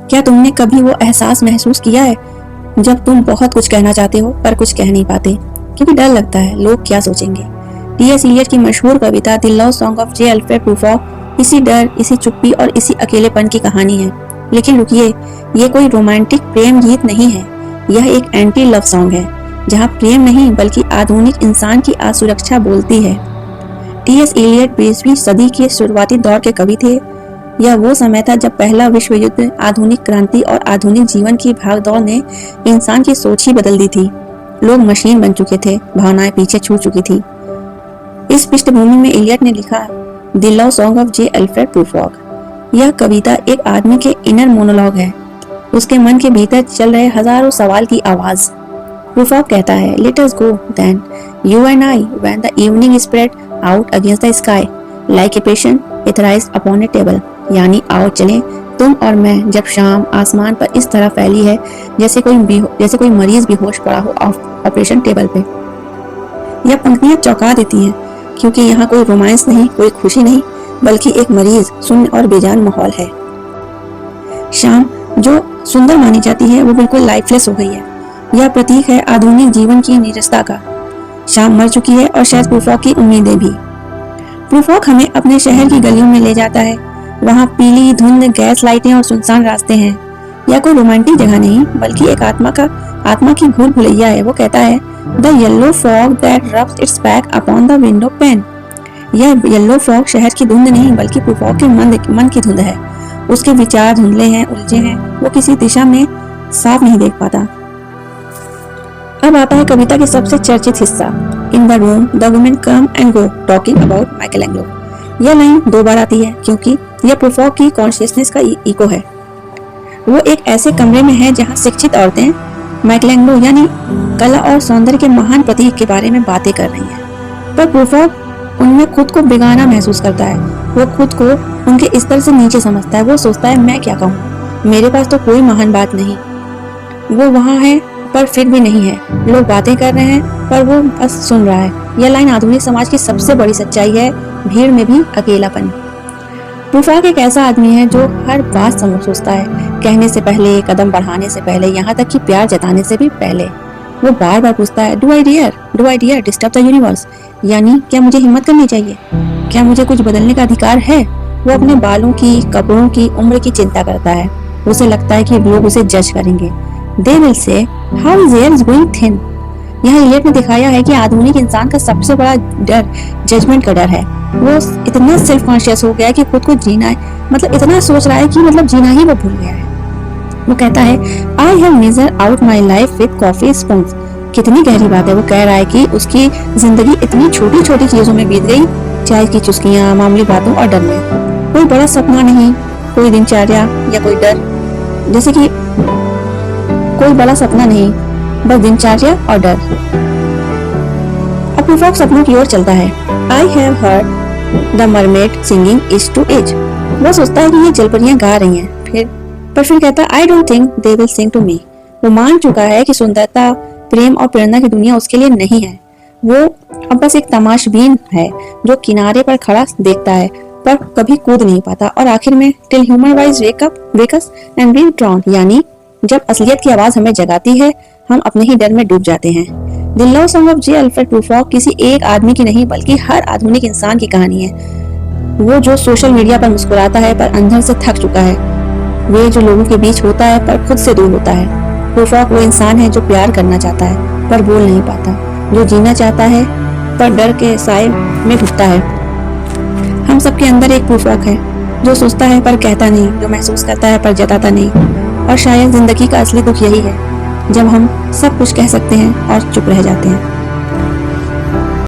क्या तुमने कभी वो एहसास महसूस किया है जब तुम बहुत कुछ कहना चाहते हो पर कुछ कह नहीं पाते क्योंकि डर लगता है लोग क्या सोचेंगे। टी.एस. इलियट की मशहूर कविता the love song of J. Alfred Prufrock इसी डर, इसी चुप्पी और इसी अकेलेपन की कहानी है। लेकिन रुकिए, ये कोई रोमांटिक प्रेम गीत नहीं है, यह एक एंटी लव सॉन्ग है जहाँ प्रेम नहीं बल्कि आधुनिक इंसान की असुरक्षा बोलती है। टी.एस. इलियट 20वीं सदी के शुरुआती दौर के कवि थे। यह वो समय था जब पहला विश्व युद्ध, आधुनिक क्रांति और आधुनिक जीवन की भागदौड़ ने इंसान की सोच ही बदल दी थी। लोग मशीन बन चुके थे, भावनाएं पीछे छूट चुकी थी। इस पृष्ठभूमि में इलियट ने लिखा the love song of J. Alfred Prufrock. यह कविता एक आदमी के इनर मोनोलॉग है, उसके मन के भीतर चल रहे हजारों सवाल की आवाज। प्रूफॉक कहता है, let us go then you and I when the evening spread out against the sky like a patient etherized upon a table. यानी आओ चलें तुम और मैं, जब शाम आसमान पर इस तरह फैली है जैसे कोई मरीज बेहोश पड़ा हो ऑपरेशन टेबल पे। यह पंक्तियां चौंका देती हैं क्योंकि यहाँ कोई रोमांस नहीं, कोई खुशी नहीं, बल्कि एक मरीज, शून्य और बेजान माहौल है। शाम जो सुंदर मानी जाती है वो बिल्कुल लाइफलेस हो गई है। यह प्रतीक है आधुनिक जीवन की नीरसता का। शाम मर चुकी है और शायद प्रूफॉक की उम्मीदें भी। प्रूफॉक हमें अपने शहर की गलियों में ले जाता है। वहाँ पीली धुंध, गैस लाइटें और सुनसान रास्ते हैं। यह कोई रोमांटिक जगह नहीं बल्कि एक आत्मा की भूल भुलैया है। वो कहता है the yellow fog that rubs it's back upon the window pan. यह येलो फॉग शहर की धुंध नहीं बल्कि प्रूफॉक के मन की धुंध है। उसके विचार धुंधले हैं, उलझे हैं, वो किसी दिशा में साफ नहीं देख पाता। अब आता है कविता के सबसे चर्चित हिस्सा, in the room the women come and go talking about Michelangelo. यह लाइन 2 बार आती है क्योंकि यह प्रूफॉक की कॉन्शियसनेस का इको है। वो एक ऐसे कमरे में है जहाँ शिक्षित औरतें माइकलएंजेलो यानी कला और सौंदर्य के महान प्रतीक के बारे में बातें कर रही हैं, पर प्रूफॉक उनमें खुद को बेगाना महसूस करता है। वो खुद को उनके स्तर से नीचे समझता है। वो सोचता है मैं क्या कहूँ, मेरे पास तो कोई महान बात नहीं। वो वहाँ है पर फिर भी नहीं है। लोग बातें कर रहे हैं पर वो बस सुन रहा है। यह लाइन आधुनिक समाज की सबसे बड़ी सच्चाई है, भीड़ में भी अकेलापन। प्रूफॉक एक ऐसा आदमी है जो हर बात सोचता है, कहने से पहले, कदम बढ़ाने से पहले, यहाँ तक कि प्यार जताने से भी पहले। वो बार बार पूछता है do I dare disturb the universe. यानी क्या मुझे हिम्मत करनी चाहिए, क्या मुझे कुछ बदलने का अधिकार है। वो अपने बालों की, कपड़ों की, उम्र की चिंता करता है। उसे लगता है कि लोग उसे जज करेंगे। They will say, how is hair is going thin? यहाँ इलियट ने दिखाया है कि आधुनिक इंसान का सबसे बड़ा डर जजमेंट का डर है। वो इतना सेल्फ कॉन्शियस हो गया है कि खुद को जीना है, मतलब इतना सोच रहा है कि मतलब जीना ही वो भूल गया है। वो कहता है I have measure out my life with coffee spoons. कितनी गहरी बात है। वो कह रहा है कि उसकी जिंदगी इतनी छोटी छोटी चीजों में बीत गई, चाय की चुस्कियां, मामूली बातों और डर में। कोई बड़ा सपना नहीं, कोई दिनचर्या या कोई डर, जैसे कि कोई बड़ा सपना नहीं, बस दिनचर्या और डर। अब प्रूफॉक सपनों की ओर चलता है। I have heard the mermaid singing each to each. वो सोचता है कि ये जलपरियां गा रही हैं, फिर कहता है I don't think they will sing to me. वो मान चुका है कि सुंदरता, प्रेम और प्रेरणा की दुनिया उसके लिए नहीं है। वो अब बस एक तमाशबीन है जो किनारे पर खड़ा देखता है पर कभी कूद नहीं पाता। और आखिर में till human voices wake us and we drown, यानी जब असलियत की आवाज हमें जगाती है हम अपने ही डर में डूब जाते हैं। The love song of J. Alfred Prufrock किसी एक आदमी की नहीं बल्कि हर आधुनिक इंसान की कहानी है। वो जो सोशल मीडिया पर मुस्कुराता है पर अंदर से थक चुका है। वे जो लोगों के बीच होता है पर खुद से दूर होता है। प्रूफॉक वो इंसान है जो प्यार करना चाहता है पर बोल नहीं पाता, जो जीना चाहता है पर डर के साए में घुटता है। हम सबके अंदर एक प्रूफॉक है जो सोचता है पर कहता नहीं, जो महसूस करता है पर जताता नहीं। और शायद जिंदगी का असली दुख यही है, जब हम सब कुछ कह सकते हैं और चुप रह जाते हैं।